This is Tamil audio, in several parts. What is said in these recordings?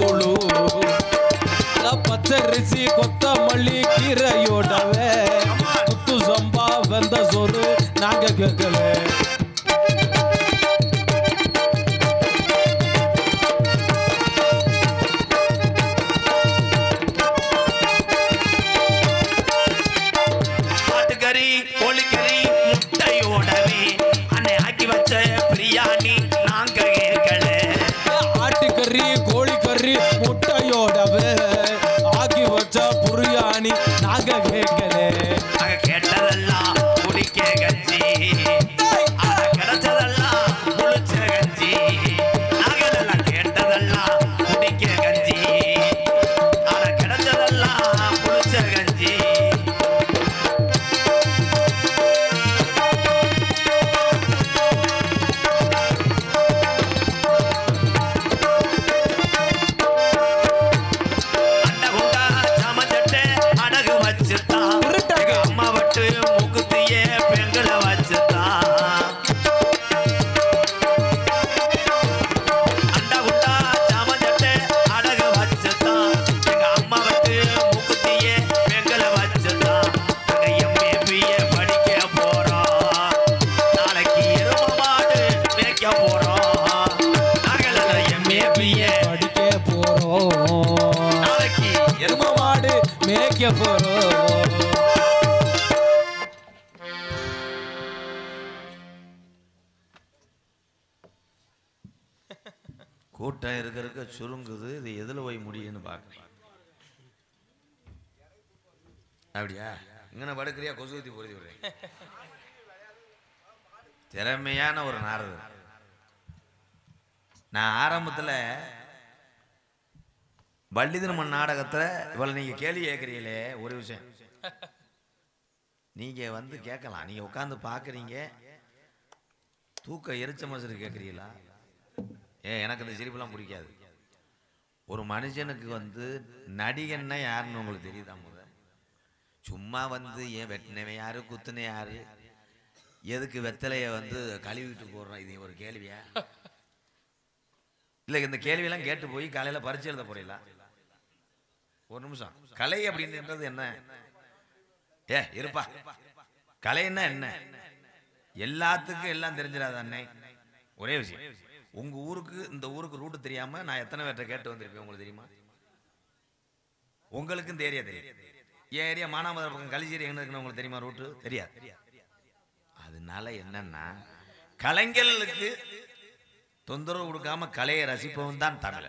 கூழு பச்சரிசி கொத்தமல்லி கீரையோடவே குத்து சம்பா வெந்த சோறு நாங்க கேட்கல ஆட்டுக்கறி கோழிக்கறி முட்டையோடவே அன்னை ஆக்கி வச்ச பிரியாணி நாங்க கேட்கல ஆட்டுக்கறி கோழிக்கறி முட்டையோடவே ஆக்கி வச்ச பிரியாணி நாங்க கேட்கல நாங்க கேட்டதெல்லாம் குடிக்க கஞ்சி கிடைச்சதெல்லாம் குளிச்ச கஞ்சி நாங்களெல்லாம் கேட்டதெல்லாம் குடிக்க கஞ்சி கிடைச்சதெல்லாம் குளிச்ச கஞ்சி மூக்குத்தியே பெண்களை வச்சுதான் அண்டா குண்டா சாமஞ்சட்டை அடகு வச்சுதான் எங்க அம்மா வட்டு மூக்குத்தியே பெண்களை வச்சுதான் நாங்க எம்ஏபிஏ படிக்க போறோம் நாளைக்கு எரும மாடு மேய்க்க போறோம் நாங்கள் எம்ஏபிஏ படிக்க போறோம் நாளைக்கு எரும மாடு மேய்க்க போறோம் கூட்டம் இருக்கிறதுக்கு சுருங்குது இது எதில் போய் முடியும்னு பார்க்குறேன் அப்படியா இங்கே படுக்கிறியா கொசு ஊற்றி பொருதி விடுறேன் திறமையான ஒரு நாரதர் நான் ஆரம்பத்தில் வள்ளி திருமண் நாடகத்தில் இவ்வளோ நீங்கள் கேள்வி கேட்குறீங்களே ஒரு விஷயம் நீங்கள் வந்து கேட்கலாம் நீங்கள் உட்காந்து பார்க்குறீங்க தூக்க எரிச்ச மனசு கேட்குறீங்களா எனக்கு இந்த சிரிப்புலாம் பிடிக்காது ஒரு மனுஷனுக்கு வந்து நடிகன்னா யாருன்னு உங்களுக்கு தெரியுதா முத சும்மா வந்து ஏன் வெட்டினவன் யாரு குத்துன யாரு எதுக்கு வெத்தலையை வந்து கழுவிட்டு போடுறான் இது ஒரு கேள்வியா இல்லை இந்த கேள்வியெல்லாம் கேட்டு போய் காலையில் பரிச்சு எழுத போறீங்களா ஒரு நிமிஷம் கலை அப்படின்றது என்ன இருப்பா கலைன்னா என்ன எல்லாத்துக்கும் எல்லாம் தெரிஞ்சிடாத அண்ணே ஒரே விஷயம் உங்க ஊருக்கு இந்த ஊருக்கு ரூட்டு தெரியாம நான் எத்தனை பேர்ட்ட கேட்டு வந்திருப்பேன் உங்களுக்கு தெரியுமா உங்களுக்கும் தெரியும் என் ஏரியா மானாமதுரை பக்கம் கலிச்சேரி எங்க இருக்குன்னு உங்களுக்கு தெரியுமா ரூட்டு தெரியாது அதனால என்னன்னா கலைஞர்களுக்கு தொந்தரவு கொடுக்காம கலையை ரசிப்பவன் தான் தமிழ்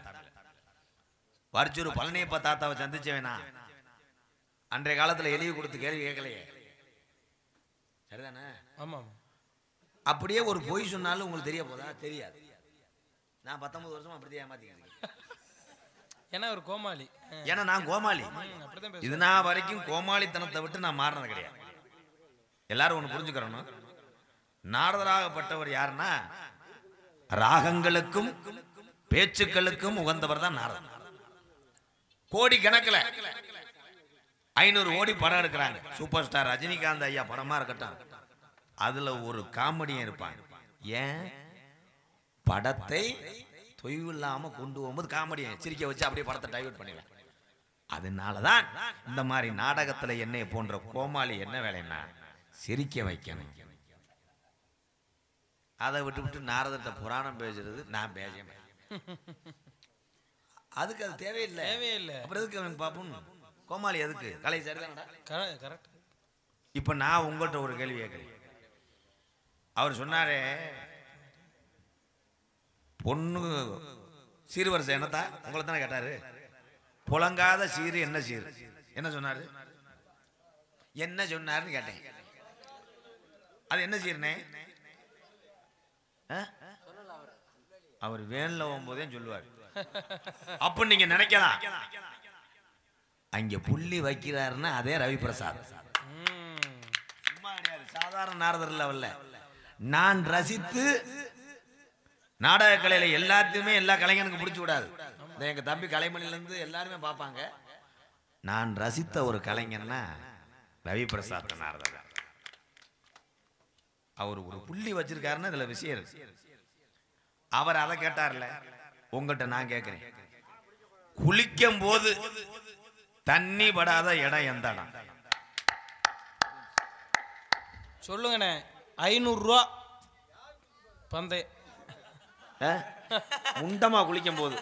வரிச்சூர் பழனியப்பா தாத்தாவை சந்திச்சவேனா அன்றைய காலத்துல எழுதி கொடுத்து கேள்வி கேட்கலையே சரிதானே ஆமா அப்படியே ஒரு பொய் சொன்னாலும் உங்களுக்கு தெரிய போதா தெரியாது நான் 19 வருஷமா அப்படியே ஏமாத்திக்கிறேன் ஏன்னா ஒரு கோமாளி ஏன்னா நான் கோமாளி இது நான் வரைக்கும் கோமாளித்தனத்தை விட்டு நான் மாறினது கிடையாது எல்லாரும் ஒண்ணு புரிஞ்சுக்கிறோம் நாரதராகப்பட்டவர் யாருன்னா ராகங்களுக்கும் பேச்சுக்களுக்கும் உகந்தவர் தான் நாரதர் கோடி கணக்கில் 500 கோடி படம் எடுக்கிறாங்க சூப்பர் ஸ்டார் ரஜினிகாந்த் ஐயா படமா இருக்கட்டும் அதுல ஒரு காமெடியும் இருப்பாங்க ஏன் படத்தை தொய்வு இல்லாம கொண்டு போகும்போது காமெடியை சிரிக்க வச்சு அப்படியே படத்தை டைவர்ட் பண்ணிடலாம் அதனாலதான் இந்த மாதிரி நாடகத்துல என்னை போன்ற கோமாளி என்ன வேலைன்னா சிரிக்க வைக்கணும் அதை விட்டு நாரதர்கிட்ட புராணம் பேசுறது நான் பேச அதுக்கு அது தேவையில்லை அப்புறம் எதுக்கு பாப்போம் கோமாளி எதுக்கு கலை சரிதான் இப்ப நான் உங்கள்கிட்ட ஒரு கேள்வி கேட்கிறேன் அவர் சொன்னாரே பொண்ணு சீர்வரிசை என்னத்தா உங்களை தானே கேட்டாரு புலங்காத சீரு என்ன சீர் என்ன சொன்னாரு என்ன சொன்னாருன்னு கேட்டேன் அது என்ன சீர்னே அவர் வேன்ல போகும்போதே சொல்லுவார் அப்ப நீங்க நினைக்கலாம் அங்க புள்ளி வைக்கிறாருன்னா அதே ரவி பிரசாத் சாதாரண நாரதர் லெவல்ல நான் ரசித்து நாடக கலையில எல்லாத்தையுமே எல்லா கலைஞனுக்கும் பிடிச்சு விடாது எங்க தம்பி கலைமணில இருந்து எல்லாருமே பார்ப்பாங்க நான் ரசித்த ஒரு கலைஞன்னா ரவி பிரசாத் நாரதர் அவர் ஒரு புள்ளி வச்சிருக்காருன்னா இதுல விஷயம் இருக்கு அவர் அதை கேட்டார்ல உங்கள்கிட்ட நான் கேட்கிறேன் குளிக்கும் போது தண்ணி படாத இடம் எந்த இடம்? சொல்லுங்கண்ணே. 500 ரூபா பந்தய முண்டமா குளிக்கும் போது.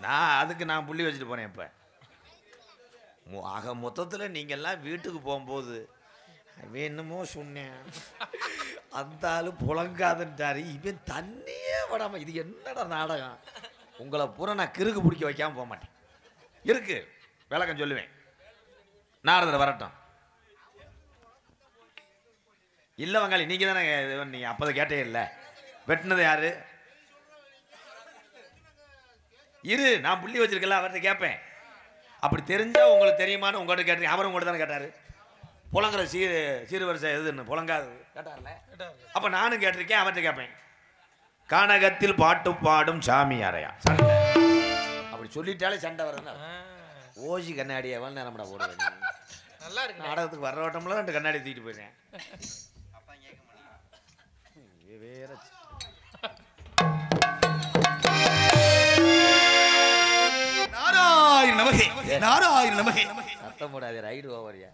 நான் புள்ளி வச்சுட்டு போனேன். இப்ப ஆக மொத்தத்தில் நீங்க எல்லாம் வீட்டுக்கு போகும்போது என்னமோ சொன்னேன், அந்த ஆளு புழங்காதுன்றாரு, இவன் தண்ணியே விடாம, இது என்னடா நாடகம்? உங்களை பூரா நான் கிறுக்கு பிடிக்க வைக்காம போக மாட்டேன். இருக்கு விளக்கம் சொல்லுவேன். நாரதர் வரட்டும். இல்ல வங்காளி, நீங்க தானே நீங்க அப்போதை கேட்டே இல்லை. வெட்டினது யாரு? இரு, நான் புள்ளி வச்சிருக்கல, அவர்கிட்ட கேட்பேன். அப்படி தெரிஞ்சா உங்களுக்கு தெரியுமான்னு உங்கள்கிட்ட கேட்டீங்க. அவரும் உங்கள்கிட்ட தானே கேட்டாரு. புலங்குற சீர்வரிசை எதுன்னு புலங்காது கேட்டார்ல. அப்ப நானும் கேட்டிருக்கேன், அவர்கிட்ட கேட்பேன். கானகத்தில் பாட்டு பாடும் சாமி யாரையா? சண்டை அப்படி சொல்லிட்டாலே சண்டை வருதுன்னா ஓசி கண்ணாடி எவ்வளோ நேரம்டா போடுவேன். நல்லா இருக்கு. நாடகத்துக்கு வர்ற ஓட்டம்ல 2 கண்ணாடி தூக்கிட்டு போயிடுறேன். வேற நாராயண நமகே, நாராயண நமகே. சத்தம் போடாதே, ரைடு ஓவரியா?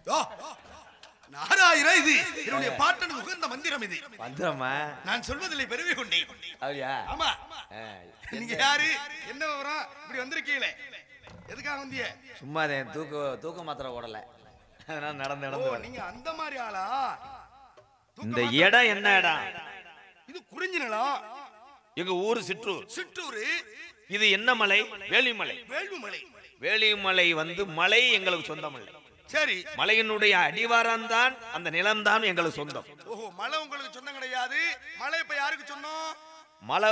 நாராயண, இது என்னுடைய பாட்டனுக்கு உகந்த மந்திரம். இது மந்திரமா? நான் சொல்வதில்லை, பெருமை கொண்டேன். அப்படியா? ஆமா. நீங்க யாரு, என்ன விவரம், இப்படி வந்திருக்கீங்களே, எதுக்காக வந்திய? சும்மா தூக்க மாத்திரை ஓடல, அதனால நடந்து நீங்க அந்த மாதிரி ஆளா? இந்த இடம் என்ன இடம்? இது குறிஞ்சி நிலம். எங்க ஊரு சிற்றூர். சிற்றூர். இது என்ன மலை? வேலிமலை. வேள்விமலை. வேலிமலை மலை எங்களுக்கு சொந்தம் இல்லை. சரி. மலையினுடைய அடிவாரம் தான், அந்த நிலம் தான் எங்களுக்கு சொந்தம். ஓஹோ, மலை உங்களுக்கு சொந்தம் கிடையாது. மலை இப்ப யாருக்கு சொந்தம்? மலை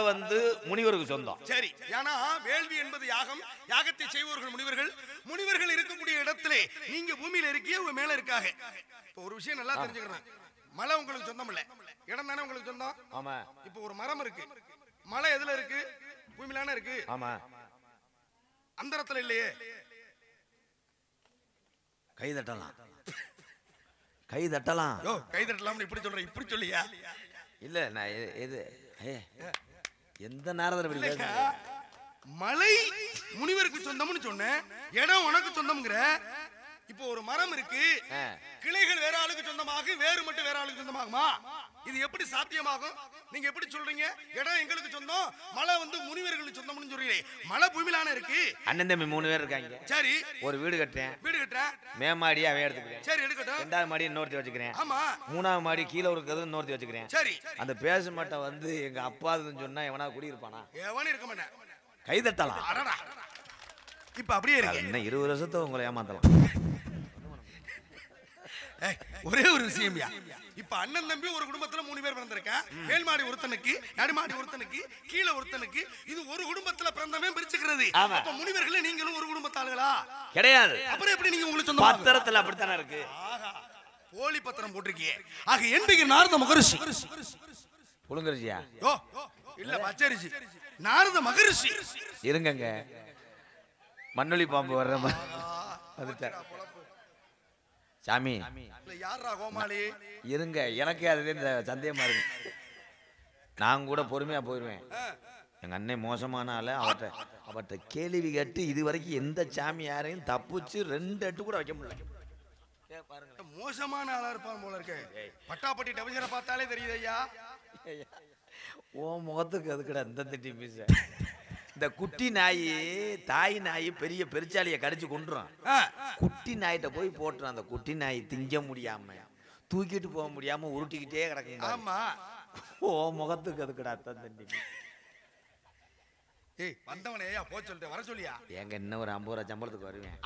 முனிவருக்கு சொந்தம். சரி. ஏன்னா வேள்வி என்பது யாகம், யாகத்தை செய்வர்கள் முனிவர்கள். முனிவர்கள் இருக்கக்கூடிய இடத்திலே நீங்க பூமியில இருக்கிய உங்க மேல இருக்காக. இப்போ ஒரு விஷயம் நல்லா தெரிஞ்சுக்கணும். மலை உங்களுக்கு சொந்தம் இல்ல, இடம் தானே உங்களுக்கு சொந்தம். ஆமா. இப்போ ஒரு மரம் இருக்கு, மலை எதுல இருக்கு? பூமியிலான இருக்கு. ஆமா. அந்தரத்துல இல்லையே. கை தட்டலாம், கை தட்டலாம். கை தட்டலாம் இப்படி சொல்றேன், இப்படி சொல்லியா? இல்ல, நான் எது எந்த நேரத்தில் மலை முனிவருக்கு சொந்தம்னு சொன்னேன், இடம் உனக்கு சொந்தம்ங்கிற. இப்போ ஒரு மரம் இருக்கு, கிளைகள் வேற ஆளுக்கு சொந்தமாக, வேறு மட்டும் வேற ஆளுக்கு சொந்தமாகுமா? இது எப்படி சாத்தியமாகும்? நீங்க எப்படி சொல்றீங்க இடம் எங்களுக்கு சொந்தம், மலை முனிவர்களுக்கு சொந்தம்னு சொல்றீங்க? மலை பூமியிலான இருக்கு. அண்ணன் தம்பி 3 பேர் இருக்காங்க. சரி. ஒரு வீடு கட்டுறேன். மேமாடி அவன் எடுத்துக்கிறேன். சரி, எடுக்கட்டும். 2வது மாடி இன்னொருத்தி வச்சுக்கிறேன். ஆமா. 3வது மாடி கீழே இருக்கிறது இன்னொருத்தி வச்சுக்கிறேன். சரி. அந்த பேச மாட்ட எங்க அப்பாதுன்னு சொன்னா எவனா குடியிருப்பானா? எவனும் இருக்க மாட்டேன். கை தட்டலாம். இப்ப அப்படியே இருக்கு. இன்னும் 20 வருஷத்தை உங்களை ஏமாத்தலாம். ஒரே ஒரு விஷயம், இப்ப அண்ணன் தம்பி ஒரு குடும்பத்துல 3 பேர் பிறந்திருக்கா. மேல்மாடி ஒருத்தனுக்கு, நடுமாடி ஒருத்தனுக்கு, கீழே ஒருத்தனுக்கு. இது ஒரு குடும்பத்துல பிறந்தவன் பிரிச்சுக்கிறது. அப்ப முனிவர்களே நீங்களும் ஒரு குடும்பத்தாளுகளா? கிடையாது. அப்புறம் எப்படி நீங்க உங்களுக்கு சொந்த பத்திரத்துல அப்படித்தானே இருக்கு. போலி பத்திரம் போட்டிருக்கீங்க. ஆக என்பது நாரத மகரிஷி. புழுங்கரிசியா? இல்ல, பச்சரிசி. நாரத மகரிஷி. இருங்கங்க, மண்ணொலி பாம்பு வர்ற மாதிரி சாமி. யாரா கோமாளி? இருங்க, எனக்கு அது இந்த சந்தேகமா இருக்கு. நான் கூட பொறுமையா போயிடுவேன். எங்க அண்ணன் மோசமான ஆளு. அவர்கிட்ட கேள்வி கேட்டு இது வரைக்கும் எந்த சாமி யாரையும் தப்புச்சு 2 அட்டு கூட வைக்க முடியல. மோசமான ஆளா இருப்பான் போல இருக்கு. பட்டாப்பட்டி டபுஜரை பார்த்தாலே தெரியுது ஐயா. ஓ முகத்துக்கு அதுக்கடா இந்த திட்டி பீச. இந்த குட்டி நாய், தாய் நாய் பெரிய பெருச்சாலியை கடிச்சு கொண்டுரும். குட்டி நாயிட்ட போய் போட்டுரும். அந்த குட்டி நாய் திங்க முடியாம, தூக்கிட்டு போக முடியாம உருட்டிக்கிட்டே கிடக்குங்க. ஆமா. ஓ முகத்துக்கு அதுக்கடா தண்ணி. வந்தவனே போ சொல்லிட்டு வர சொல்லியா? எங்க இன்னும் ஒரு 50 ரூபா சம்பளத்துக்கு வருவேன்.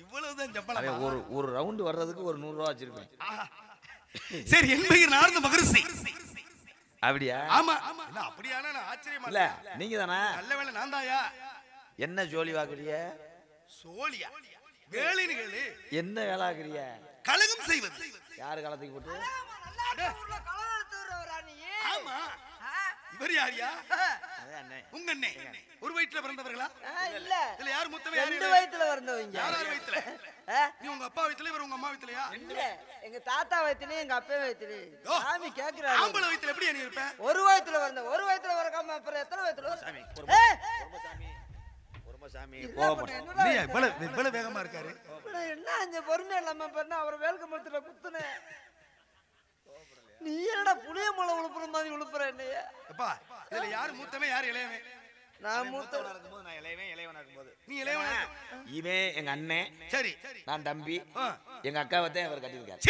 இவ்வளவுதான் சம்பளம். ஒரு ரவுண்டு வர்றதுக்கு ஒரு 100 ரூபா வச்சிருப்பேன். சரி, என்பது நாரத மகரிஷி. அப்படியா? ஆமா. என்ன அப்படியானா நான் ஆச்சரியமா இல்ல, நீங்க தானா? நல்ல வேளை நான் தாயா. என்ன ஜோலி வாக்குறிய? சோலியா? வேலைன்னு கேளு. என்ன வேலை ஆக்குறிய? கலகம் செய்வது. யாரு காலத்துக்கு போட்டு? ஆமா. இவர் யாரியா? உங்க அண்ணே. ஒரு வயித்துல பிறந்தவர்களா? இல்ல. இல்ல, யார் மூத்தவன்? 2 வயித்துல பிறந்தவங்க. யார் வயித்துல? நீ உங்க அப்பா வயித்துல, இவர் உங்க அம்மா வயித்துலயா? இல்ல, எங்க தாத்தா வயித்துலயும் எங்க அப்பா வயித்துலயும். சாமி கேக்குறாரு. ஆம்பளை வயித்துல எப்படி நீ இருப்ப? ஒரு வயித்துல பிறந்த, ஒரு வயித்துல பிறக்காம அப்புறம் எத்தனை வயித்துல? சாமி இல்ல, கோபப்பட என்னடா நீ இவ்வளவு வேகமா இருக்காரு இப்படி என்ன அந்த பொறுமை இல்லாம பண்ண அவரை வேல்க மரத்துல குத்துன நீ என்னடா புளிய மலை உழுப்புற மாதிரி உழுப்புற என்னைய அப்பா இதுல யாரு மூத்தவன் யாரு இளையவன் நான் மூத்த இருக்கும்போது நான் இளையவனா இருக்கும்போது நீ இளையவன் இவன் எங்க அண்ணன் சரி நான் தம்பி ஆ. எங்க அக்காவை தான் அவர் கட்டியிருக்காரு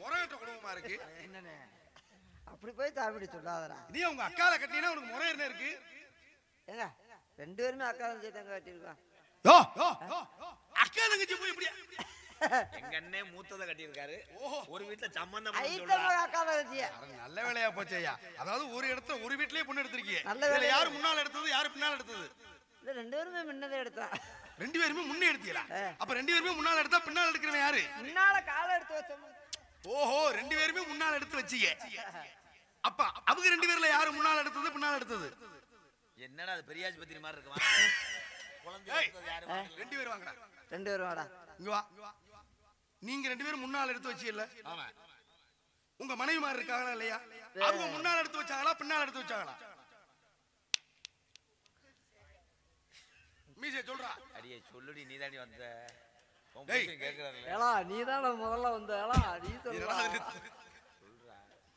முறையற்ற குடும்பமா இருக்கு அப்படி போய் தாப்பிடி சொல்லாதடா நீ உங்க அக்கால கட்டினா உனக்கு முறை என்ன இருக்கு ஏங்க 2 பேருமே அக்கா தங்கச்சி தாங்க கட்டியிருக்கான் யோ அக்கா தங்கச்சி போய் இப்படியா எங்க அண்ணன் மூத்ததை கட்டியிருக்காரு ஓஹோ. ஒரு வீட்டுல சம்பந்தம் ஐட்டமா அக்கா தங்கச்சிய நல்ல வேலையா போச்சு ஐயா அதாவது ஒரு இடத்துல ஒரு வீட்லயே பொண்ணு எடுத்திருக்கீங்க நல்ல இதுல வேலையா யாரு முன்னால எடுத்தது யாரு பின்னால எடுத்தது இல்ல 2 பேருமே முன்னதே எடுத்தான் 2 பேருமே முன்னே எடுத்தீங்களா அப்ப 2 பேருமே முன்னால எடுத்தா பின்னால எடுக்கிறவன் யாரு முன்னால காலை எடுத்து வச்சோம் ஓஹோ 2 பேருமே முன்னால எடுத்து வச்சீங்க அப்ப அவங்க 2 பேர்ல யாரு முன்னால எடுத்தது பின்னால எடுத்தது என்னடா அது பெரியாஜ் பத்திரி மாதிரி இருக்கு குழந்தை ஏய், எடுத்தது யாரு? 2 பேரும் வாங்கடா 2 பேரும் வாடா இங்க வா நீங்க 2 பேரும் முன்னால எடுத்து வச்சீல்ல ஆமா உங்க மனைவி மாதிரி இருக்காங்களா இல்லையா அவங்க முன்னால எடுத்து வச்சாங்களா பின்னால எடுத்து வச்சாங்களா மீசே சொல்றா அடியே சொல்லுடி நீ தாண்டி வந்த உன் டேய். புருஷன் கேக்குறாருல்ல. ஏலா நீதான முதல்ல வந்த ஏலா நீ என்னடா சொல்லா இது?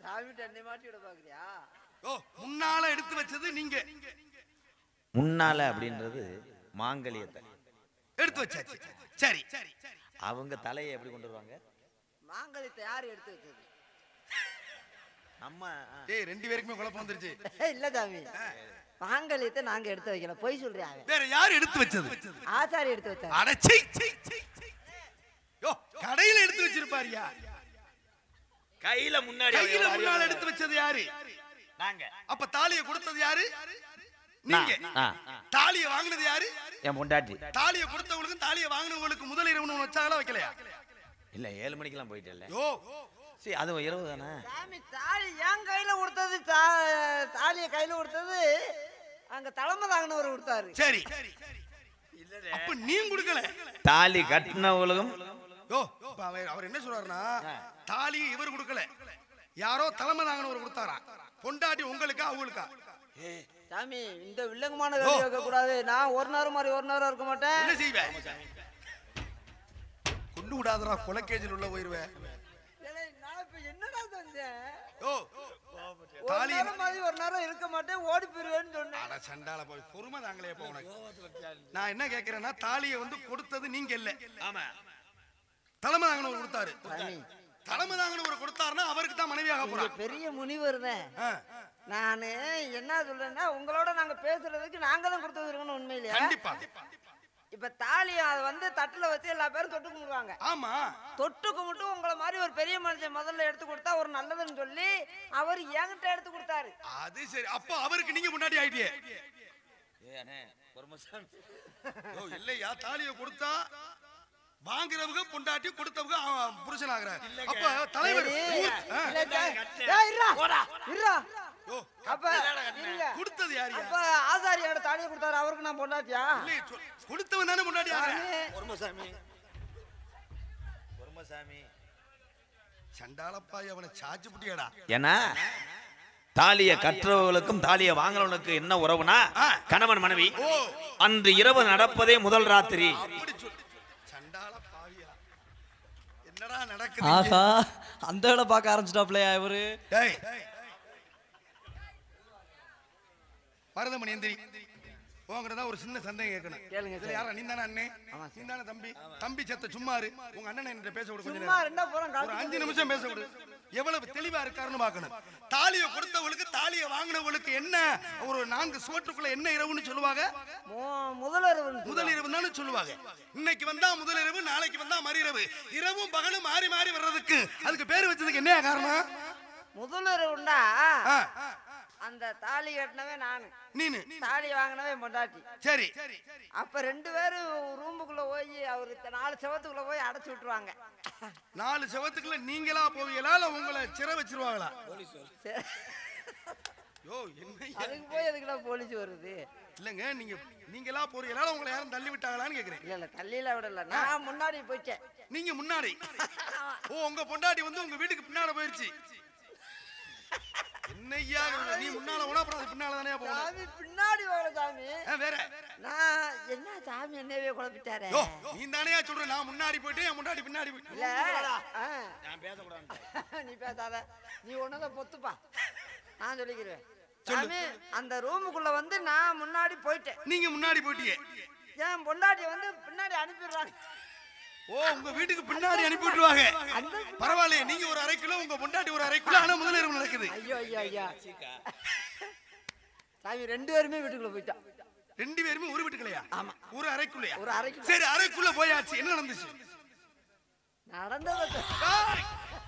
சாமி என்னை மாட்டி விட பாக்குறியா ஓ முன்னால எடுத்து வச்சது நீங்க முன்னால அப்படின்றது மாங்கல்யத்தை எடுத்து வச்சாச்சு சரி அவங்க தலையை எப்படி கொண்டு வருவாங்க மாங்கல்யத்தை யாரு எடுத்து வச்சது நம்ம ஏய் 2 பேருக்குமே குழப்பம் வந்துருச்சு இல்ல சாமி மாங்கல்யத்தை நாங்க எடுத்து வைக்கல பொய் சொல்றியா வேற யாரு எடுத்து வச்சது ஆசாரி எடுத்து வச்சாரு அடச்சி யோ கடையில எடுத்து வச்சிருப்பாரியா கையில முன்னாடி கையில முன்னால எடுத்து வச்சது யாரு நாங்க அப்ப தாலியை கொடுத்தது யாரு நீங்க தாலியை வாங்குனது யாரு என் பொண்டாட்டி தாலியை கொடுத்தவங்களுக்கும் தாலியை வாங்குனவங்களுக்கு முதல் இரவுன்னு வச்சாங்களா வைக்கலையா இல்ல 7 மணிக்கெல்லாம் போயிட்டேல்ல யோ சரி அது இரவு தானே சாமி தாலி என் கையில கொடுத்தது தாலியை கையில கொடுத்தது அங்க தலைமை தாங்கினவர் கொடுத்தாரு சரி அப்ப நீ கொடுக்கல தாலி கட்டினவங்களுக்கும் யோ இப்ப அவர் என்ன சொல்றாருன்னா தாலி இவர் கொடுக்கல யாரோ தலைமை தாங்கினவர் கொடுத்தாரா பொண்டாட்டி உங்களுக்கா அவங்களுக்கா சாமி இந்த வில்லங்கமான வேலை வைக்க கூடாது நான் ஒரு நேரம் மாதிரி ஒரு நேரம் இருக்க மாட்டேன் என்ன செய்வேன் கொண்டு விடாதடா கொலைக்கேஜில் உள்ள போயிருவேன் ஏலே, நான் இப்ப என்னடா செஞ்சேன் யோ ஒரு தாலி நேரம் மாதிரி ஒரு நேரம் இருக்க மாட்டேன் ஓடி போயிருவேன்னு சொன்னேன் அட சண்டால போய் பொறுமை தாங்களே இப்ப உனக்கு நான் என்ன கேக்குறேன்னா தாலியை வந்து கொடுத்தது நீங்க இல்ல ஆமா தலைமை தாங்கினவர் கொடுத்தாரு சாமி தலைமை தாங்கினவர் கொடுத்தாருன்னா அவருக்கு தான் மனைவியாக நீங்க போறான் பெரிய முனிவர் தான் ஆ, நானு என்ன சொல்றேன்னா உங்களோட நாங்க பேசுறதுக்கு நாங்க தான் கொடுத்து இருக்கணும் உண்மையிலேயே கண்டிப்பா இப்ப தாலி அதை வந்து தட்டுல வச்சு எல்லா பேரும் தொட்டு கும்பிடுவாங்க ஆமா தொட்டு கும்பிட்டு உங்களை மாதிரி ஒரு பெரிய மனுஷன் முதல்ல எடுத்து கொடுத்தா ஒரு நல்லதுன்னு சொல்லி அவர் என்கிட்ட எடுத்து கொடுத்தாரு அது சரி அப்ப அவருக்கு நீங்க முன்னாடி ஆயிட்டியே ஏனே பொறுமசாமி யோ இல்லையா தாலியை கொடுத்தா வாங்குறவங்க பொண்டாட்டி கொடுத்தவங்க புருஷன் ஆகுறாரு அப்ப தலைவர் யோ அப்ப இருங்க. கொடுத்தது யாரியா அப்ப ஆசாரியோட தாலியை கொடுத்தாரு அவருக்கு நான் பொண்டாட்டியா இல்லையே, கொடுத்தவன் தானே முன்னாடி ஆகுறேன் பொறுமசாமி பொறுமசாமி சண்டாளப்பாய் அவனை சாச்சு புட்டியாடா ஏன்னா தாலியை கற்றவர்களுக்கும் தாலியை வாங்குறவனுக்கு என்ன உறவுனா கணவன் மனைவி அன்று இரவு நடப்பதே முதல் ராத்திரி அப்படி சொல்லு சண்டாளப்பாவியா என்னடா நடக்குது ஆஹா அந்த வேலை பார்க்க ஆரம்பிச்சிட்டாப்லையா இவரு டேய் பரதமணி எந்திரி உங்ககிட்ட ஒரு சின்ன சந்தேகம் கேட்கணும் கேளுங்க இதுல யாரா நீ தானே அண்ணே நீ தானே தம்பி தம்பி செத்த சும்மா இரு உங்க அண்ணனை என்கிட்ட பேச விடு கொஞ்ச சும்மா நேரம் ரெண்டா போறோம் ஒரு 5 நிமிஷம் பேச விடு எவ்வளவு தெளிவா இருக்காருன்னு பார்க்கணும் தாலியை கொடுத்தவங்களுக்கு தாலியை வாங்கினவங்களுக்கு என்ன ஒரு 4 சுவற்றுக்குள்ள என்ன இரவுன்னு சொல்லுவாங்க முதல் இரவு தானே சொல்லுவாங்க இன்னைக்கு வந்தா முதல் இரவு நாளைக்கு வந்தா மறு இரவு இரவும் பகலும் மாறி மாறி வர்றதுக்கு அதுக்கு பேர் வச்சதுக்கு என்ன காரணம் முதல் இரவுண்டா அந்த தாலி கட்டினவே நானு நீனு தாலி வாங்கினவே பொண்டாட்டி சரி அப்ப 2 பேரும் ரூமுக்குள்ள போய் அவரு 4 செவத்துக்குள்ள போய் அடைச்சு விட்டுருவாங்க 4 செவத்துக்குள்ள நீங்களா போவீங்களா இல்ல உங்களை சிறை வச்சிருவாங்களா சரி. யோ என்ன அதுக்கு போய் அதுக்குலாம் போலீஸ் வருது இல்லங்க நீங்களா போறீங்களா உங்களை யாரும் தள்ளி விட்டாங்களான்னு கேக்குறேன் இல்ல தள்ளியில விடல நான் முன்னாடி போயிட்டேன் நீங்க முன்னாடி உங்க பொண்டாட்டி வந்து உங்க வீட்டுக்கு பின்னால போயிருச்சு என்னையா நீ முன்னால போனா அப்புறம் பின்னால தானே போகணும். சாமி பின்னாடி போற சாமி. வேற நான் என்ன சாமி என்னவே குழப்பிட்டாரே. யோ நீ தானேயா சொல்ற நான் முன்னாடி போயிட்டு என் முன்னாடி பின்னாடி போயிட்டு. இல்ல நான் பேச கூடாது. நீ பேசாத. நீ ஒன்னத பொத்துப்பா. நான் சொல்லிக்கிறேன். சாமி அந்த ரூமுக்குள்ள வந்து நான் முன்னாடி போயிட்டேன். நீங்க முன்னாடி போயிட்டீங்க. என் பொண்டாட்டிய வந்து பின்னாடி அனுப்பிடுறாங்க. ஓ உங்க வீட்டுக்கு பின்னாடி அனுப்பி விட்டுருவாங்க. பரவாயில்லையே நீங்க ஒரு அரை கிலோ உங்க பொண்டாட்டி ஒரு அரை கிலோ. ஆனா முதலிரவு நடக்குது. ஐயோ ஐயா ஐயா சாமி 2 பேருமே வீட்டுக்குள்ள போயிட்டான். 2 பேருமே ஒரு வீட்டுக்குள்ளயா? ஆமா. ஒரு அறைக்குள்ளயா? ஒரு அறைக்குள்ள. சரி அறைக்குள்ள போயாச்சு. என்ன நடந்துச்சு? நடந்தது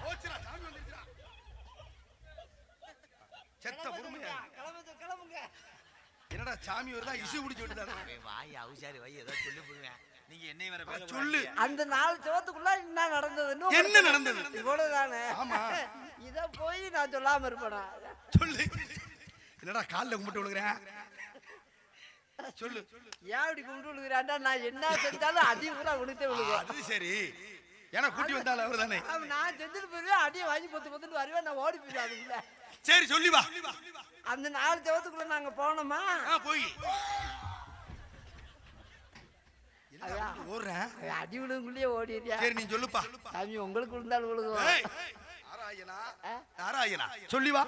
போச்சுடா சாமி வந்துருச்சுடா. செத்த பொறுமையா. கிளம்புங்க. என்னடா சாமி வருதா இசு குடிச்சு விட்டுட்டாடா. வாய் அவுசாரி வை ஏதோ சொல்லி போடுவேன். நீங்க என்னை வேற பேச சொல்லு. அந்த 4 செவத்துக்குள்ள என்ன நடந்ததுன்னு என்ன நடந்தது? இவ்வளவுதானே. ஆமா. இத போய் நான் சொல்லாம இருப்பேனா? சொல்லு. என்னடா கால்ல கும்பிட்டு விழுகிறேன். சொல்லு. ஏன் இப்படி கும்பிட்டு விழுகிறாண்டா? நான் என்ன செஞ்சாலும் அடி பூரா விழுத்தே விழுகும். அது சரி. ஏன்னா கூட்டி வந்தால அவர் தானே. நான் செஞ்சுட்டு போயிருவேன். அடியை வாங்கி பொத்து வருவேன். நான் ஓடி போயிடுவேன் அதுக்குள்ள. சரி சொல்லி வா. அந்த 4 செவத்துக்குள்ள நாங்க போனோமா போய் ஓடுறேன். அடி விழுங்குள்ளே ஓடிடுறியா? சரி நீ சொல்லுப்பா. சாமி உங்களுக்கு விழுந்தாலும் விழுகும். நாராயணா சொல்லி வா.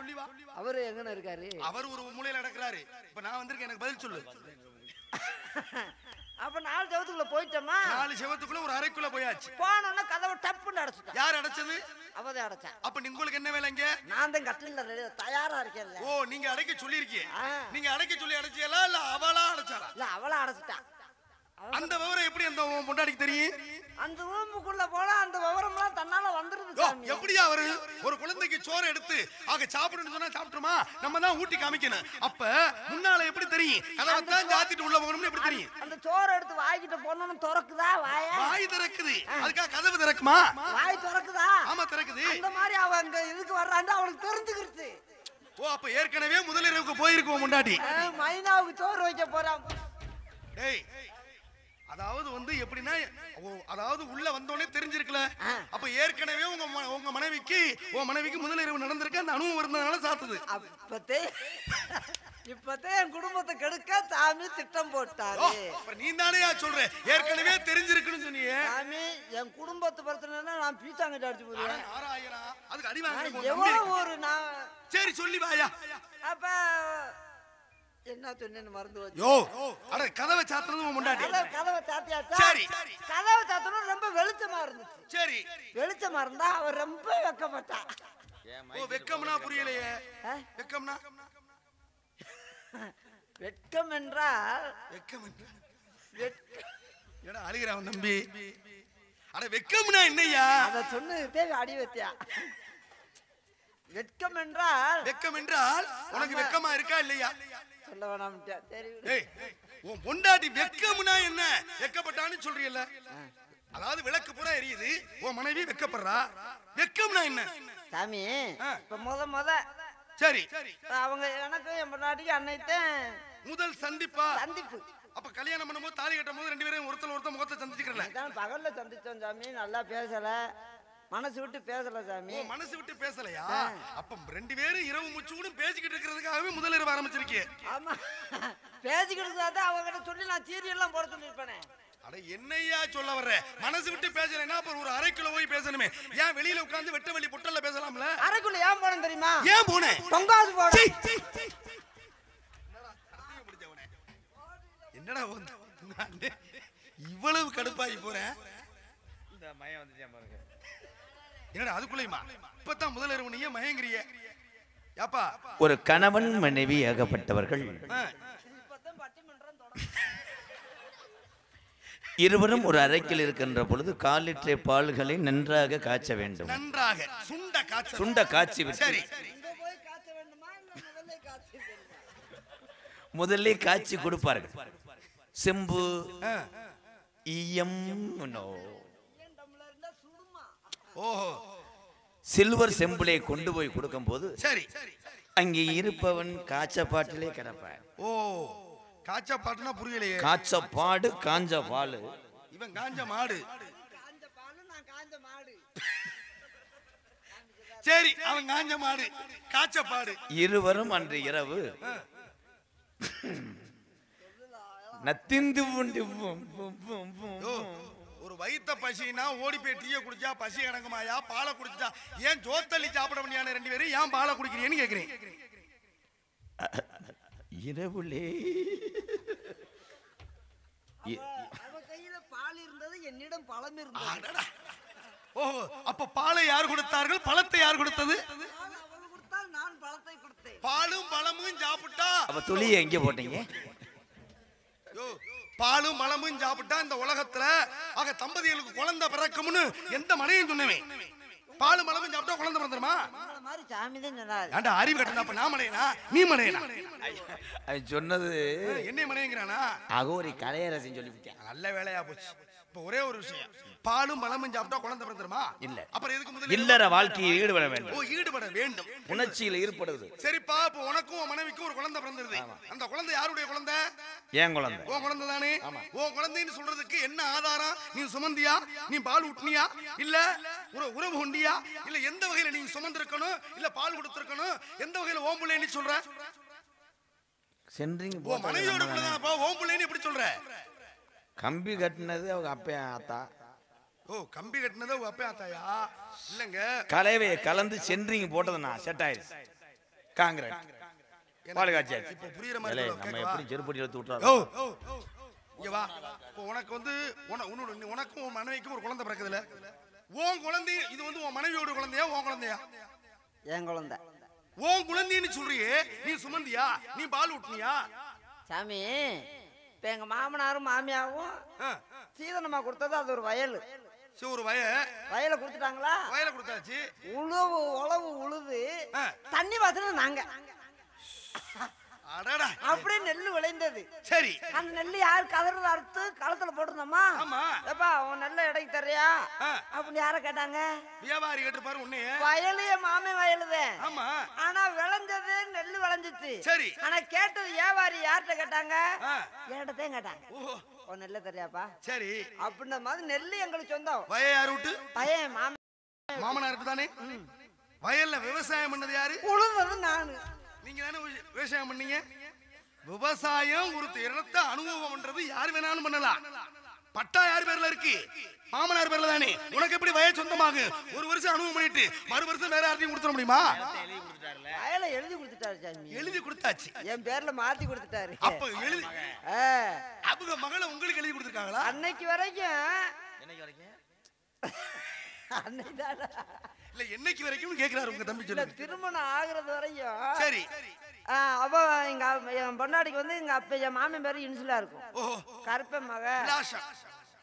அவரு எங்கன்னு இருக்காரு? அவர் ஒரு மூலையில நடக்கிறாரு. இப்ப நான் வந்திருக்கேன். எனக்கு பதில் சொல்லு. அப்ப 4 செவத்துக்குள்ள போயிட்டோமா? 4 செவத்துக்குள்ள ஒரு அறைக்குள்ள போயாச்சு. போனோன்னா கதவை டப்புன்னு அடைச்சிட்டா. யார் அடைச்சது? அவதான் அடைச்சான். அப்ப உங்களுக்கு என்ன வேலை இங்க? நான் தான் கட்டில தயாரா இருக்கேன்ல. ஓ நீங்க அடைக்க சொல்லி இருக்கீங்க. நீங்க அடைக்க சொல்லி அடைச்சியலா இல்ல அவளா அடைச்சாளா? இல்ல அவளா அடைச்சிட்டா. அந்த விவரம் எப்படி அந்த பொண்டாட்டிக்கு தெரியும்? அந்த ரூமுக்குள்ள போனா அந்த விவரம்லாம் தன்னால வந்துருது சாமி. எப்படியா அவரு ஒரு குழந்தைக்கு சோறு எடுத்து ஆக சாப்பிடுன்னு சொன்னா சாப்பிட்டுமா? நம்ம தான் ஊட்டி காமிக்கணும். அப்ப முன்னால எப்படி தெரியும்? கதவை தான் சாத்திட்டு உள்ள போகணும்னு எப்படி தெரியும்? அந்த சோறு எடுத்து வாய்கிட்ட போனோன்னு திறக்குதா வாய? வாய் திறக்குது. அதுக்காக கதவு திறக்குமா? வாய் திறக்குதா? ஆமா திறக்குது. அந்த மாதிரி அவ அங்க இதுக்கு வர்றான்னு அவளுக்கு தெரிஞ்சுக்கிடுது. ஓ அப்ப ஏற்கனவே முதலிரவுக்கு போயிருக்கோம் முன்னாடி. மைனாவுக்கு சோறு வைக்க போறான். டேய் அதாவது வந்து எப்படின்னா அதாவது உள்ள வந்தோடனே தெரிஞ்சிருக்கல. அப்ப ஏற்கனவே உங்க மனைவிக்கு முதலிரவு நடந்திருக்கு. அந்த அனுபவம் இருந்ததுனால சாத்துது. இப்பத்தே என் குடும்பத்தை கெடுக்க சாமி திட்டம் போட்டாரு. நீ தானே சொல்ற ஏற்கனவே தெரிஞ்சிருக்குன்னு சொன்னீங்க. சாமி என் குடும்பத்து பிரச்சனைனா நான் பீச்சாங்கிட்ட அடிச்சு போடுவேன். அதுக்கு அடி வாங்க. எவ்வளவு ஒரு நான் சரி சொல்லி வாயா. அப்ப என்ன சொன்னேன்னு மறந்து போச்சு. யோ அட கதவை சாத்துறது முன்னாடி. கதவை சாத்தியாச்சா? சரி. கதவை சாத்தணும் ரொம்ப வெளிச்சமா இருந்துச்சு. சரி. வெளிச்சமா இருந்தா அவர் ரொம்ப வெக்கப்பட்டா. ஓ வெக்கம்னா புரியலையே. வெக்கம்னா வெட்கம் என்றால் வெக்கம் ஏடா அழுகிறான் தம்பி. அட வெக்கம்னா என்னய்யா? அத சொன்னதே அடி வத்தியா. வெட்கம் என்றால் உனக்கு வெக்கமா இருக்கா இல்லையா? சொல்ல வேணாம்டா. சரி ஏய் உன் பொண்டாட்டி வெக்கம்னா என்ன? வெக்கப்பட்டான்னு சொல்றீல்ல. அதாவது விளக்கு பூரா எரியுது. உன் மனைவி வெக்கப்படுறா. வெக்கம்னா என்ன? சாமி இப்ப முத சரி அவங்க எனக்கு என் பொண்டாட்டிக்கு அன்னைத்தான் முதல் சந்திப்பு. அப்ப கல்யாணம் பண்ணும்போது தாலி கட்டும் போது 2 பேரும் ஒருத்தர் முகத்தை சந்திச்சுக்கறல. பகல்ல சந்திச்சோம் சாமி. நல்லா பேசல. மனசு விட்டு பேசல சாமி. மனசு விட்டு பேசலையா? அப்ப 2 பேரும் இரவு முச்சு கூட பேசிக்கிட்டு இருக்கிறதுக்காகவே முதலிரவு ஆரம்பிச்சிருக்கீங்க. ஆமா பேசிக்கிட்டு இருந்தா அவங்க கிட்ட சொல்லி நான் சீரியல் எல்லாம் போட சொல்லிருப்பேனே. அட என்னையா சொல்ல வர்ற? மனசு விட்டு பேசலைன்னா அப்புறம் ஒரு அறைக்குள்ள போய் பேசணுமே. ஏன் வெளியில உட்கார்ந்து வெட்ட வெளி பொட்டல்ல பேசலாம்ல? அறைக்குள்ள ஏன் போனேன் தெரியுமா? ஏன் போனே? தொங்காது போட. என்னடா இவ்வளவு கடுப்பாகி போறேன். இந்த மயம் வந்துச்சா பாருங்க. என்னடா அதுக்குள்ளேயுமா? இப்பதான் முதலிரவு நீயே மயங்கிறிய. யாப்பா ஒரு கணவன் மனைவி ஏகப்பட்டவர்கள் இருவரும் ஒரு அறைக்கில் இருக்கின்ற பொழுது 1/4 லிட்டர் பால்களை நன்றாக காய்ச்ச வேண்டும். நன்றாக சுண்ட காய்ச்சி சரி முதல்ல காய்ச்சி கொடுப்பார்கள். செம்பு சில்வர் செம்புலை கொண்டு போய் கொடுக்கும் போது சரி அங்கே இருப்பவன் காய்ச்சப்பாட்டிலே கிடப்பான். ஓ காய்ச்சப்பாட்டுனா புரியலையே. காய்ச்சப்பாடு காஞ்ச பால். இவன் காஞ்ச மாடு. சரி அவன் காஞ்ச மாடு காச்சப்பாடு. இருவரும் அன்று இரவு நத்திந்து ஒரு வயித்த பசினா ஓடி போய் டீயை குடிச்சா பசி அடங்குமாயா? பாலை குடிச்சா ஏன் ஜோத்தள்ளி சாப்பிட முடியாது? 2 பேரும் ஏன் பாலை குடிக்கிறீன்னு கேக்குறேன். இரவுலே கையில பால் இருந்தது, என்னிடம் பழம் இருந்தது. ஓஹோ, அப்ப பாலை யார் கொடுத்தார்கள், பழத்தை யார் கொடுத்தது? அவள் கொடுத்தால் நான் பழத்தை கொடுத்தேன். பாலும் பழமும் சாப்பிட்டா அப்ப துளியை எங்க போட்டீங்க? பாலும் பழமும் சாப்பிட்டா இந்த உலகத்துல ஆக தம்பதிகளுக்கு குழந்தை பிறக்கும்னு எந்த மனையும் சொன்னவன்? பாலும் பழமும் சாப்பிட்டா குழந்தை பிறந்துருமா? மாதிரி சாமி தான் சொன்னாரு. ஏன்டா அறிவு கட்டணும்? அப்ப நான் மனையனா நீ மனையனா? சொன்னது என்ன மனையங்கிறானா? அகோரி கலையரசன் சொல்லிவிட்டேன். நல்ல வேலையா போச்சு. இப்ப ஒரே ஒரு விஷயம், பாலும் பழமும் சாப்பிட்டா குழந்தை பிறந்துருமா? இல்ல. அப்புறம் எதுக்கு முதல்ல இல்லற வாழ்க்கையில் ஈடுபட வேண்டும். ஓ, ஈடுபட வேண்டும். உணர்ச்சியில் ஈடுபடுவது. சரிப்பா, இப்ப உனக்கும் உன் மனைவிக்கும் ஒரு குழந்தை பிறந்துருது. அந்த குழந்தை யாருடைய குழந்தை? ஏன் குழந்தை? உன் குழந்தை தானே. உன் குழந்தைன்னு சொல்றதுக்கு என்ன ஆதாரம்? நீ சுமந்தியா, நீ பால் ஊட்டினியா, இல்ல உறவு கொண்டியா, இல்ல எந்த வகையில நீ சுமந்திருக்கணும், இல்ல பால் கொடுத்திருக்கணும், எந்த வகையில ஓம் பிள்ளைன்னு சொல்ற? சென்றிங் உன் மனைவியோட பிள்ளைதானப்பா ஓம் பிள்ளைன்னு எப்படி சொல்ற? கம்பி கட்டினது அவங்க அப்பா ஆத்தா. ஓ, கம்பி கட்டினது உங்க அப்பா ஆத்தாயா? இல்லங்க, கலவையை கலந்து சென்றிங் போட்டது நான் செட் ஆயிடுச்சு. காங்கிரட் பால் காய்ச்சாச்சு. இப்ப புரியுற மாதிரி நம்ம எப்படி செருப்படி எடுத்து விட்டுறோம்? இங்க வா. இப்போ உனக்கு வந்து உனக்கும் உன் மனைவிக்கும் ஒரு குழந்தை பிறக்குதுல, உன் குழந்தை இது வந்து உன் மனைவியோட குழந்தையா உன் குழந்தையா? என் குழந்தை. உன் குழந்தைன்னு சொல்றியே, நீ சுமந்தியா, நீ பால் ஊட்டினியா? சாமி, இப்ப எங்க மாமனாரும் மாமியாவும் சீதனமா கொடுத்தது அது ஒரு வயல். ஒரு வயலை கொடுத்துட்டாங்களா? வயலை கொடுத்தாச்சு. உழவு உழுது தண்ணி பாத்துறது நாங்க. அப்படியே நெல்லு விளைந்தது. சரி, அந்த நெல்லு யாரு கதறது அறுத்து களத்துல போட்டுருந்தோமா? ஏப்பா உன் நெல்ல இடைக்கு தர்றியா அப்படின்னு யார கேட்டாங்க? வியாபாரி கேட்டுப்பாரு. உன்னைய வயலையே மாமே வயலுதேன். ஆமா, ஆனா விளைஞ்சது நெல்லு விளைஞ்சிச்சு. சரி, ஆனா கேட்டது வியாபாரி யார்கிட்ட கேட்டாங்க? என்கிட்டதான் கேட்டாங்க. உன் நெல்ல தர்றியாப்பா? சரி, அப்படின்ற மாதிரி நெல்லு எங்களுக்கு சொந்தம். வய யாரு விட்டு? பையன் மாமனாருக்கு தானே. வயல்ல விவசாயம் பண்ணது யாரு? உழுது நானு. நீங்க தானே விவசாயம் பண்ணீங்க. விவசாயம் ஒரு இடத்த அனுபவம் பண்றது யாரு வேணாலும் பண்ணலாம். பட்டா யார் பேர்ல இருக்கு? மாமனார் பேர்ல தானே. உனக்கு எப்படி வயல் சொந்தமாகும்? ஒரு வருஷம் அனுபவம் பண்ணிட்டு மறு வருஷம் வேற யாரையும் கொடுத்துட முடியுமா? வயலை எழுதி கொடுத்துட்டாரு சாமி. எழுதி கொடுத்தாச்சு. என் பேர்ல மாத்தி கொடுத்துட்டாரு. அப்ப எழுதி அவங்க மகளை உங்களுக்கு எழுதி கொடுத்துருக்காங்களா? அன்னைக்கு வரைக்கும் இல்ல என்னைக்கு வரைக்கும் கேக்குறாரு உங்க தம்பி. சொல்ல திருமணம் ஆகுறது வரையும். சரி, அப்ப என் பொண்டாடிக்கு வந்து எங்க அப்ப என் மாமன் பேரு இன்சுலா இருக்கும். கருப்ப மக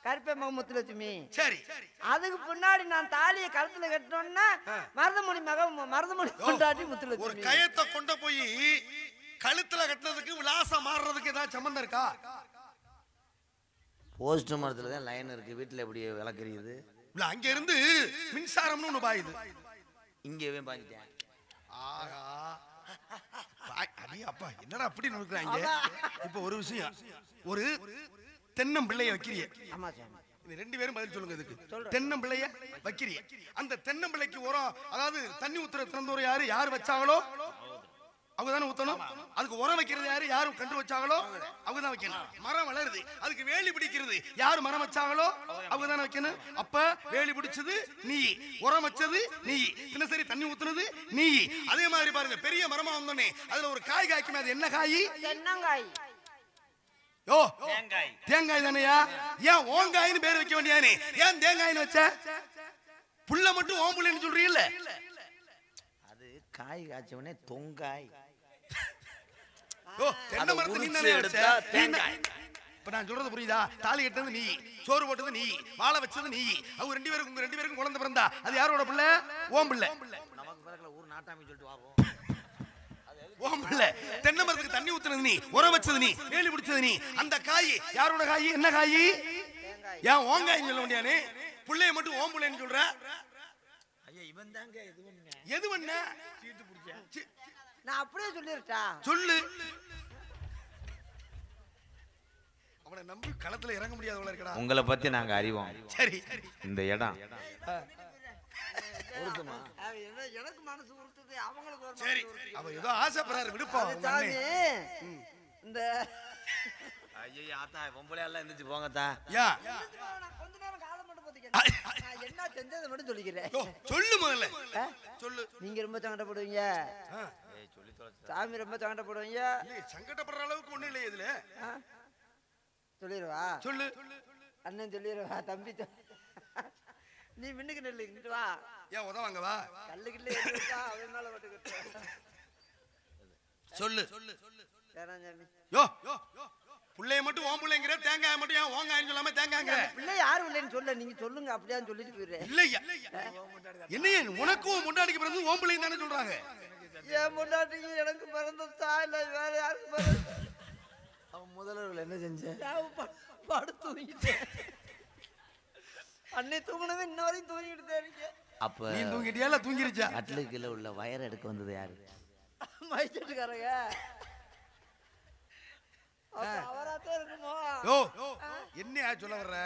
கருப்பை மக முத்துலட்சுமி. சரி, அதுக்கு பின்னாடி நான் தாலியை கழுத்துல கட்டணும்னா மருதமொழி மருதமொழி பொண்டாட்டி முத்துலட்சுமி. ஒரு கயத்தை கொண்டு போய் கழுத்துல கட்டினதுக்கு விலாசம் மாறுறதுக்கு ஏதாவது சம்பந்தம் இருக்கா? போஸ்ட் மரத்துல தான் லைன் இருக்கு. வீட்டுல எப்படி விளக்குறது? இல்ல, அங்க இருந்து மின்சாரம்னு ஒண்ணு பாயுது. இங்கவே பாஞ்சிட்டேன். ஆஹா, அப்பா என்னடா அப்படி நினைக்கிறாங்க? இப்ப ஒரு விஷயம், ஒரு தென்னம்பிள்ளைய வைக்கிறீங்க. இது 2 பேரும் பதில் சொல்லுங்க. இதுக்கு தென்னம்பிள்ளைய வைக்கிறீங்க. அந்த தென்னம்பிள்ளைக்கு உரம், அதாவது தண்ணி ஊத்துற திறந்தோர் யாரு வச்சாங்களோ அவங்க தானே ஊத்தணும். அதுக்கு உரம் வைக்கிறது யாரு கண்டு வச்சாங்களோ அவங்க தான் வைக்கணும். மரம் வளருது, அதுக்கு வேலி பிடிக்கிறது யாரு மரம் வச்சாங்களோ அவங்க தானே வைக்கணும். அப்ப வேலி பிடிச்சது நீ, உரம் வச்சது நீ, தினசரி தண்ணி ஊத்துனது நீ. அதே மாதிரி பாருங்க, பெரிய மரமா வந்தோடனே அதுல ஒரு காய் காய்க்குமே, அது என்ன காய்? தென்னங்காய். யோ, தேங்காய் தானையா? ஏன் ஓங்காயின்னு பேர் வைக்க வேண்டியானே? ஏன் தேங்காயின்னு வச்ச? புள்ள மட்டும் ஓம் புள்ளன்னு சொல்றீங்கல்ல? அது காய் காய்ச்சவனே தொங்காய். தென்னை மரத்தை நீ தானே வச்ச? இப்ப நான் சொல்றது புரியுதா? தாலி கட்டது நீ, சோறு போட்டது நீ, வாழை வச்சது நீ. அவங்க 2 பேருக்கும் குழந்தை பிறந்தா அது யாரோட பிள்ளை? ஓம் பிள்ளை. நமக்கு பிறகு ஊர் நாட்டாமி சொல்லிட்டு வாரோம். ஓம் பிள்ளை. தென்னை மரத்துக்கு தண்ணி ஊத்துனது நீ, உரம் வச்சது நீ, வேலி பிடிச்சது நீ. அந்த காய் யாரோட காய்? என்ன காய்? ஏன் ஓங்காயின்னு சொல்ல முடியானே? பிள்ளைய மட்டும் ஓம் பிள்ளைன்னு சொல்ற? இவன் தாங்க எது பண்ண? நான் அப்படியே சொல்லிருட்டா? சொல்லு. அவனை நம்பி களத்துல இறங்க முடியாதவள இருக்கடா. உங்களை பத்தி நாங்க அறிவோம். சரி, இந்த இடம் எனக்கு மனசு உறுத்துது, அவங்களுக்கு சரி அவ ஏதோ ஆசைப்படுறாரு விடுப்போம். சாமி இந்த ஐயா ஆத்தா பொம்பளை எல்லாம் எந்திரிச்சு போங்கத்தா. கொஞ்ச நேரம் காலம் மட்டும் போத்திக்கிறேன், என்ன செஞ்சதை மட்டும் சொல்லிக்கிறேன். சொல்லு முதல்ல சொல்லு. நீங்க ரொம்ப சங்கடப்படுவீங்க சாமி, ரொம்ப சங்கடப்படுவீங்க. சங்கடப்படுற அளவுக்கு ஒண்ணு இல்லை இதுல. சொல்லிடுவா சொல்லு. அண்ணன் சொல்லிடுவா. தம்பி நீ மின்னுக்கு நெல்லு இங்கிட்டு வா. ஏன் உதவாங்க வா. கல்லு கில்லு எடுத்துட்டா அவன் மேல போட்டுக்கிட்டு சொல்லு. வேணாம் சாமி. யோ புள்ளைய மட்டும் ஓம் புள்ளைங்கிற, தேங்காய் மட்டும் ஏன் ஓங்காயின்னு சொல்லாம தேங்காய்ங்கிற? பிள்ளை யாரும் இல்லைன்னு சொல்ல, நீங்க சொல்லுங்க அப்படியே சொல்லிட்டு போயிடுறேன். இல்லையா என்னைய உனக்கும் முன்னாடிக்கு பிறந்து ஓம் பிள்ளைன்னு தானே சொல்றாங்க. என் முன்னாடிக்கு எனக்கு பிறந்தா இல்ல வேற யாருக்கு பிறந்த? அவன் முதல்வர்கள் என்ன செஞ்சேன்? படுத்து தூங்கிட்டேன். அன்னை தூங்கினவே இன்ன வரையும் தூங்கிட்டு இருக்கீங்க. அப்ப நீ தூங்கிட்டியா இல்ல தூங்கிருச்சா? கட்டிலுக்குள்ள உள்ள வயர் எடுக்க வந்தது யாரு? மைச்சட்டுக்காரங்க. அவராத்தான் இருக்குமோ? யோ என்னையா சொல்ல வர்ற?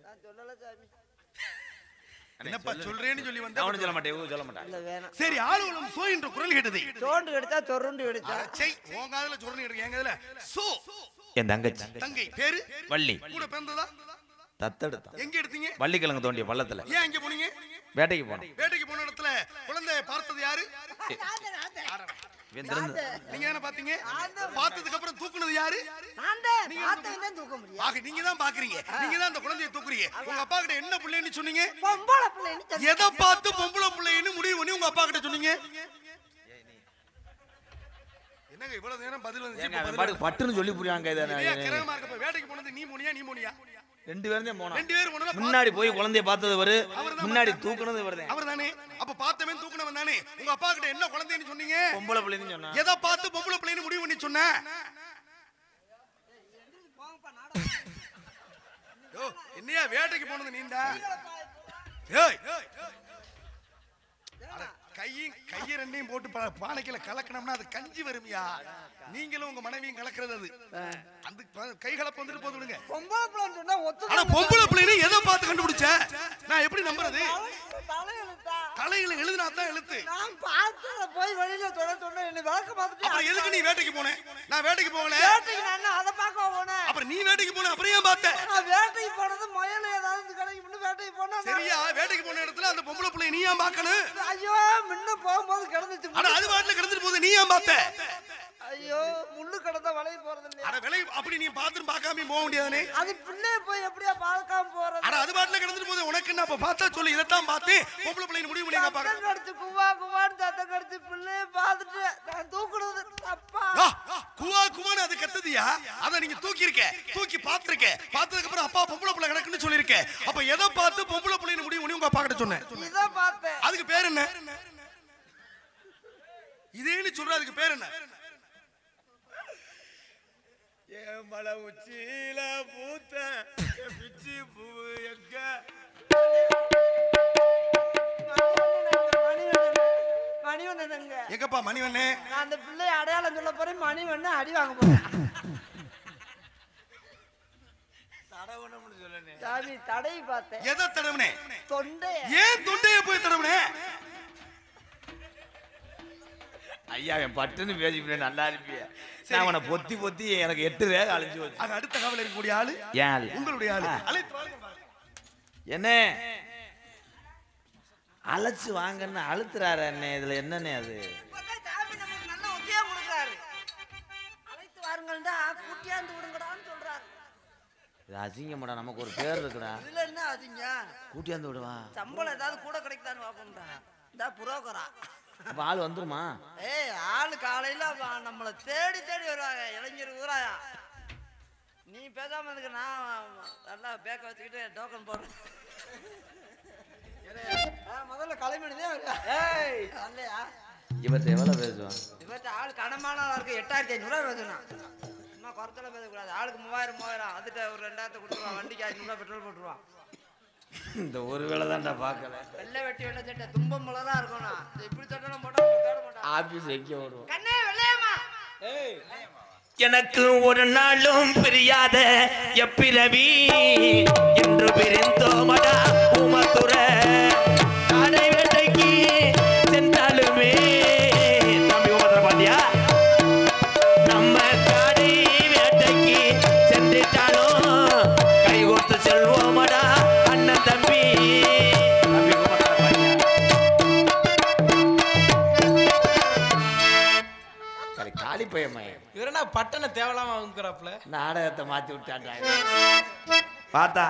நான் சொல்லல சாமி. என்னப்பா சொல்றேன்னு சொல்லி வந்தா அவனு சொல்ல மாட்டேன், சொல்ல மாட்டான். இல்ல வேணாம். சரி ஆளுகளும் சோ என்ற குரல் கேட்டது. சோண்டு எடுத்தா சொருண்டு எடுத்தா. சை உன் காதுல சொரணி எடுக்க, எங்க இதுல சோ. என் தங்கச்சி தங்கை பேரு வள்ளி. கூட பிறந்ததா? தத்தெடுத்தா. எங்க எடுத்தீங்க? வள்ளிக்கிழங்கு தோண்டிய பள்ளத்துல. ஏன் எங்க போனீங்க? வேட்டைக்கு போனோம். வேட்டைக்கு போன இடத்துல குழந்தைய பார்த்தது யாரு? நீங்க என்ன பாத்தீங்க? பார்த்ததுக்கு அப்புறம் தூக்குனது யாரு? தூக்க முடியும். ஆக நீங்க தான் பாக்குறீங்க, நீங்க தான் அந்த குழந்தையை தூக்குறீங்க. உங்க அப்பா கிட்ட என்ன பிள்ளைன்னு சொன்னீங்க? பொம்பளை பிள்ளைன்னு. எதை பார்த்து பொம்பளை பிள்ளைன்னு முடிவு பண்ணி உங்க அப்பா கிட்ட சொன்னீங்க? என்னங்க இவ்வளவு நேரம் பதில் வந்து பட்டுன்னு சொல்லி புரியாங்க. கிரகமா இருக்க வேட்டைக்கு போனது நீ போனியா நீ போனியா? ரெண்டு பேரும் தான் போனோம். ரெண்டு பேரும் போனதா? முன்னாடி போய் குழந்தைய பார்த்தது அவரு, முன்னாடி தூக்குனது இவரு தான். அவர்தானே? அப்ப பார்த்தவன் தூக்குனவன் தானே. உங்க அப்பா கிட்ட என்ன குழந்தைன்னு சொன்னீங்க? பொம்பளை பிள்ளைன்னு சொன்னா. எதை பார்த்து பொம்பளை பிள்ளைன்னு முடிவு பண்ணி சொன்ன? என்னையா வேட்டைக்கு போனது நீண்டா? கையை ரெண்டையும் போட்டு பானைக்கில கலக்கணும்னா அது கஞ்சி வருமியா? நீங்களும் உங்க மனைவியும் கலக்கிறது அது. அந்த கை கலப்பு வந்துட்டு போது விடுங்க. பொம்பளை பிள்ளைன்னு சொன்னா ஆனா பொம்பளை பிள்ளைன்னு எதை பார்த்து கண்டுபிடிச்ச? நான் எப்படி நம்புறது? தலையில எழுதுனா தான் எழுத்து. நான் பார்த்தத போய் வெளியில சொன்ன என்ன விளக்க பார்த்துட்டு. அப்புறம் எதுக்கு நீ வேட்டைக்கு போன? நான் வேட்டைக்கு போகல. வேட்டைக்கு நான் அத பார்க்க போனேன். அப்புறம் நீ வேட்டைக்கு போன அப்புறம் ஏன் பார்த்த? நான் வேட்டைக்கு போனது முயல் ஏதாவது கடைக்கு முன்ன வேட்டைக்கு போனா. சரியா? வேட்டைக்கு போன இடத்துல அந்த பொம்பளை பிள்ளை நீ ஏன் பார்க்கணும்? ஐயோ முன்ன போகும்போது கிடந்துச்சு. அட அது வாட்ல கிடந்துட்டு போகுது, நீ ஏன் பார்த்த? ஐயோ முள்ளு கடந்தா வளைய போறது இல்ல. அட விலை அப்படி நீ பாத்தும் பார்க்காம போக முடியாதுனே. அது பிள்ளை போய் எப்படியா பார்க்காம போறது? அட அது வாட்ல கிடந்துட்டு போகுது, உனக்கு என்ன? அப்ப பார்த்தா சொல்லு, இதத்தான் பார்த்து பொம்பளை பிள்ளைன்னு முடிவு பண்ணி பாக்க. சத்தம் கடிச்சு குவா குவான்னு சத்தம் கடிச்சு பிள்ளைய பார்த்துட்டு நான் தூக்குறது தப்பா? குவா குவான்னு அது கத்துதியா? அத நீங்க தூக்கி இருக்க, தூக்கி பாத்துருக்க. பார்த்ததுக்கு அப்புறம் அப்பா பொம்பளை பிள்ளை கிடக்குன்னு சொல்லிருக்க. அப்ப எதை பார்த்து பொம்பளை பிள்ளைன்னு முடிவு பண்ணி உங்க அப்பா கிட்ட சொன்னேன்? இத பார்த்தேன். அதுக்கு பேர் என்ன? இதேன்னு சொல்ற, அதுக்கு பேர் என்ன? ஏன் மலை உச்சியில பூத்த பிச்சி பூ எங்க? மணிவண்ணனுங்க. எங்கப்பா மணிவண்ணே? நான் அந்த பிள்ளைய அடையாளம் சொல்ல போறேன். மணிவண்ணன் அடி வாங்க போறேன். தடவணும்னு சொல்லனே. சாமி தடவி பார்த்தேன். எதை தடவுனே? தொண்டை. ஏன் தொண்டைய போய் தடவுனே? ஐயா என் பட்டுன்னு பேசிப்பேன், நல்லா இருப்பிய. நான் அவனை பொத்தி பொத்தி எனக்கு 8 ரேகை அழிஞ்சு வச்சு. அது அடுத்த காவல இருக்கக்கூடிய ஆளு ஏன் ஆளு? உங்களுடைய ஆளு. அழைத்து வாங்க. என்ன அழைச்சு வாங்கன்னு அழுத்துறாரு அண்ணே. இதுல என்னண்ணே அது? சாமி நமக்கு நல்ல உத்தியோகம் கொடுக்குறாரு. அழைத்து வாருங்கள்டா, கூட்டியாந்து விடுங்கடான்னு சொல்றாரு. இது அசிங்கமாடா, நமக்கு ஒரு பேர் இருக்குடா. இதுல என்ன அதிங்க? கூட்டியாந்து விடுவா. சம்பளம் ஏதாவது கூட கிடைக்குதான்னு பாப்போம்டா. இந்த புரோக்கரா. அப்ப ஆள் வந்துருமா? ஏய் ஆளு காலையில நம்மளை தேடி தேடி வருவாங்க இளைஞர் ஊராயா. நீ பேசாம இருக்கு, நான் நல்லா பேக்க வச்சுக்கிட்டு டோக்கன் போடுறேன். முதல்ல கலைமணிதே இல்லையா? இவர்கிட்ட எவ்வளவு பேசுவான்? இவர்கிட்ட ஆள் கனமான இருக்கு. 8500 பேசணும். சும்மா குறைச்சல பேசக்கூடாது. ஆளுக்கு 3000 அதுட்ட ஒரு 2000 கொடுத்துருவான். வண்டிக்கு 500 பெட்ரோல் போட்டுருவான். இந்த ஒரு வேளை தான்டா பார்க்கல. வெள்ளை வெட்டி வெள்ளை சட்டை தும்பம் முளரா இருக்கணும். இப்படி சட்டெல்லாம் போட்டா தேட மாட்டான். ஆபீஸ் எங்க ஓடுவோம்? கண்ணே வெள்ளையம்மா. எனக்கு ஒரு நாளும் பிரியாத எப்பிரவி என்று பிரிந்தோமடா உமத்துற என்ன தேவலாம வாங்குறாப்ல நாடகத்தை மாத்தி விட்டான்டா பார்த்தா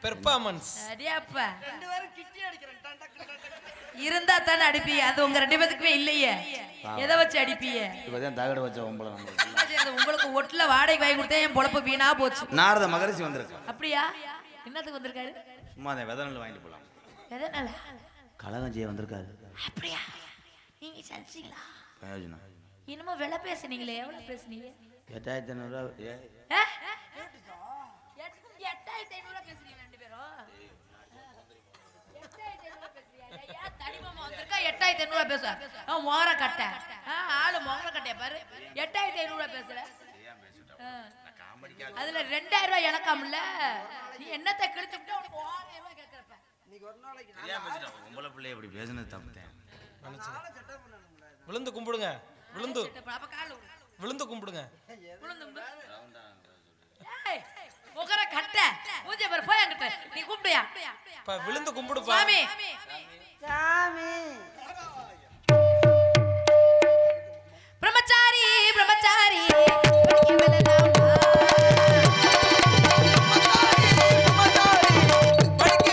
பெர்ஃபார்மன்ஸ் அடியாப்பா ரெண்டு பேரும் கிட்டி அடிக்கிறேன் இருந்தா தானே அடிப்பீங்க அது உங்க ரெண்டு பேத்துக்குமே இல்லையே எதை வச்சு அடிப்பீங்க இப்பதான் தகடு வச்ச உம்பளை உங்களுக்கு ஒட்டுல வாடகை வாங்கி கொடுத்தா என் பொழப்பு வீணா போச்சு நாரத மகரிஷி வந்திருக்கு அப்படியா என்னத்துக்கு வந்திருக்காரு சும்மா அந்த வெதனல் வாங்கிட்டு போலாம் எதனால கலகம் செய்ய வந்திருக்காரு அப்படியா நீங்க சந்திச்சீங்களா பிரயோஜனம் இன்னுமா விலை பேசுனீங்களே எவ்வளவு பேசுனீங்க 8500 8500 பேசுறீங்க ரெண்டு பேரும் 8500 பேசுறீங்க தடி மாமா வந்திருக்கா 8500 பேச மோகர கட்டை ஆளு மோகர கட்டைய பாரு 8500 பேசுற அதுல 2000 ரூபாய் எனக்காமல நீ என்னத்தை கிழிச்சுட்டு உனக்கு 1000 ரூபாய் கேக்குறப்ப நீ ஒரு நாளைக்கு சரியா பேசிட்ட உங்கள பிள்ளை இப்படி பேசுனது தப்புதேன் விழுந்து கும்பிடுங்க விழுந்து கும்பிடுங்க ஏய் மோகர கட்டை பூஜை பாரு போய் அங்கட்ட நீ கூப்பிடுயா விழுந்து கும்பிடு சாமி சாமி பிரம்மச்சாரி பிரம்மச்சாரி படிக்க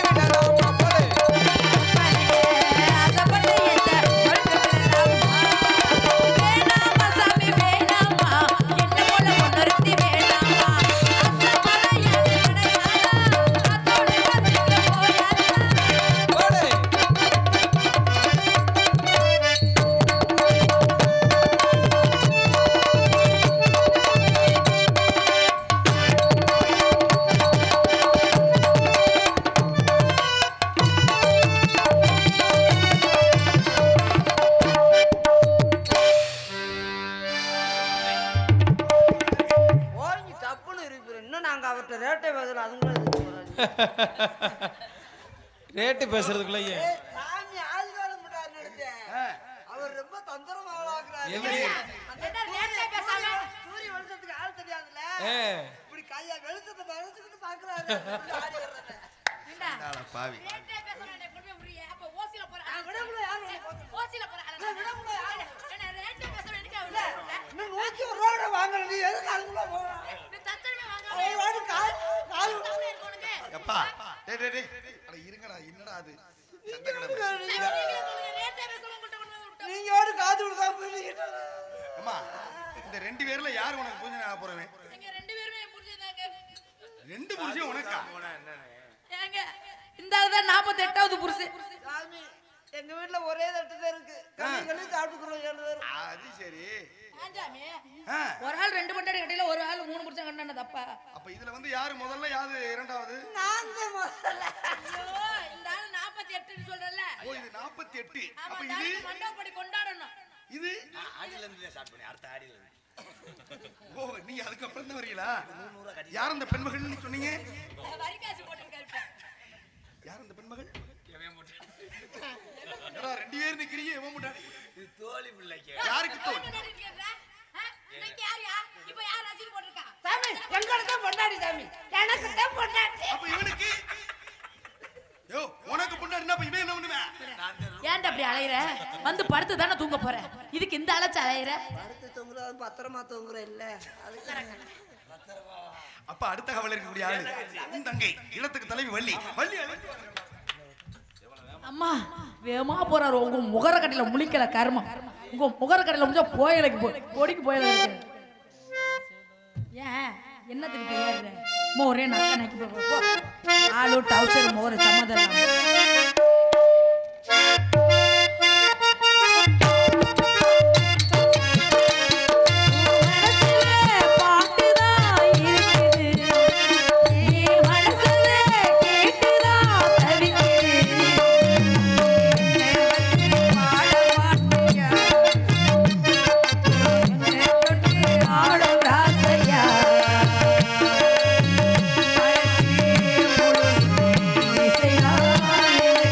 ரேட்டு பேசுறதுக்குள்ளயே சாமி ஆதிகாரம் முட்டாரு நினைச்சேன். அவர் ரொம்ப தந்திரம் ஆளாக்குறாரு. எப்படி? சூரிய வெளிச்சத்துக்கு ஆள் தெரியாதுல்ல. இப்படி கையா வெளிச்சத்தை வளைச்சுக்கிட்டு பாக்குறாரு. ஆடி வர்றத. பாவி இன்னும் 100 ரூபாய் வாங்கல, நீ எதுக்கு அதுக்குள்ள போற? எப்பா டேய் டேய் டேய் அட இருங்கடா, என்னடா அது சண்டை கடை. நீங்க ஓடு காது விடுதா போயிட்டு. அம்மா இந்த 2 பேர்ல யார் உனக்கு பூஜை ஆக போறவே? ரெண்டு புருஷன் உனக்கா? இந்த ஆளுதான் 48வது புருஷன். சாமி எங்க வீட்ல ஒரே தட்டு தான் இருக்கு. கண்ணி சாப்பிட்டுக்குறோம் 7 பேர். அது சரி. ஒரு ஆள் 2 பொண்டாட்டி கட்டையில ஒரு ஆள் 3 புருஷன் கட்டினா தப்பா? அப்ப இதுல வந்து யாரு முதல்ல யாரு இரண்டாவது? நான் தான் முதல்ல. ஐயோ இந்த ஆள் 48ன்னு சொல்றல. ஓ இது 48. அப்ப அப்ப இது மண்டபப்படி கொண்டாடணும். இது ஆடில இருந்து ஸ்டார்ட் பண்ணி அடுத்த ஆடில இருந்து. ஓ நீங்க அதுக்கு அப்புறம் தான் வரீங்களா? யார் அந்த பெண்மகள் நீ சொன்னீங்க? வரிகாசு போட்டுருக்காரு. யார் அந்த பெண்மகள்? ஏடா 2 பேர் நிக்கிறீங்க, எவன் முட்டாடி? இது தோழி பிள்ளைக்கு. யாருக்கு தோல்? இன்னைக்கு யாரியா? இப்ப யார் ரசீது போட்டுருக்கா? சாமி எங்களுக்கு தான் பொண்டாடி சாமி. எனக்கு தான் பொண்டாடி. அப்ப இவனுக்கு யோ உனக்கு பொண்டாடினா அப்ப இவன் என்ன பண்ணுவேன்? ஏன்டா அப்படி அலையற? வந்து படுத்து தானே தூங்க போற. இதுக்கு இந்த அலைச்ச அலையற? படுத்து தூங்குறது பத்திரமா தூங்குற இல்ல. அது அப்ப அடுத்த கவலை இருக்கக்கூடிய ஆளு உன் தங்கை இல்லத்துக்கு தலைவி வள்ளி. வள்ளி அழைத்து வா. அம்மா வேமா போறாரு. உங்க முகர கடையில முழிக்கல கர்மம். உங்க முகர கடையில முடிஞ்சா போயலைக்கு பொடிக்கு போயல இருக்கு. ஏன் என்னத்துக்கு பேரு மோரே நக்க நக்கி போ. ஆளு டவுசர் மோரே சம்மதம். Say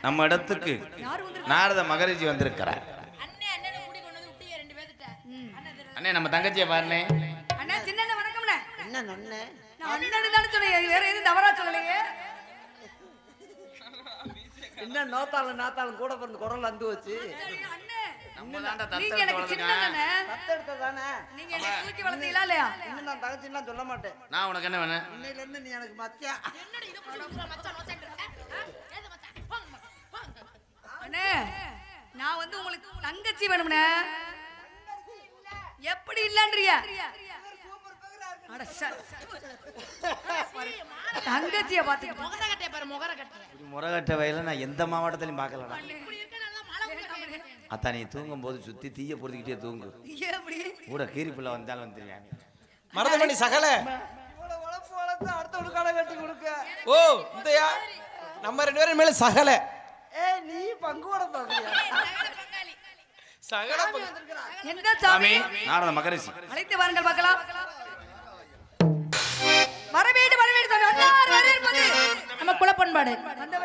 நம்ம இடத்துக்கு நாரத மகரிஷி வந்திருக்கிறார். அண்ணே நம்ம தங்கச்சியை பாருண்ணே. அண்ணா சின்ன வணக்கம்ண்ணே. என்ன நொண்ணே? நான் அண்ணன் தானே சொன்னேன், வேற எதுவும் தவறா சொல்லலையே. என்ன நாத்தாலும் கூட பிறந்து குரல் வந்து வச்சு நம்ம தாண்டா நீங்க எனக்கு சின்னதானே, தத்தெடுத்ததானே. நீங்க என்ன தூக்கி வளர்த்தீங்களா இல்லையா? இன்னும் நான் தங்கச்சின்லாம் சொல்ல மாட்டேன். நான் உனக்கு என்ன வேணும்? இன்னையில இருந்து நீ எனக்கு மச்சான். அண்ணே நான் வந்து உங்களுக்கு தங்கச்சி வேணும்னே. எப்படி இல்லன்றியா? அட சார் தங்கச்சிய பாத்து முகரக்கட்டை பாரு, முகரக்கட்டை. இப்படி முறகட்ட வயல நான் எந்த மாவட்டத்திலையும் பார்க்கலடா. அத்தா நீ தூங்கும் போது சுத்தி தீய பொறுத்துக்கிட்டே தூங்கு. எப்படி கூட கீரிப்புள்ள வந்தாலும் வந்துருவாங்க. மருதமணி சகல இவ்வளவு உழப்பு வளர்த்து அடுத்தவனுக்கு கடை கட்டி கொடுக்க. ஓ இந்தயா நம்ம 2 பேரும் மேல சகல. ஏய் நீ பங்கு கூட பாக்குறியா? சகல என்ன சாமி? நாரத மகரிஷி அழைத்து வாருங்கள் பார்க்கலாம். வரவேடு சாமி. வந்தார் வரவேற்பது நம்ம குலப்பண்பாடு. வந்தவர்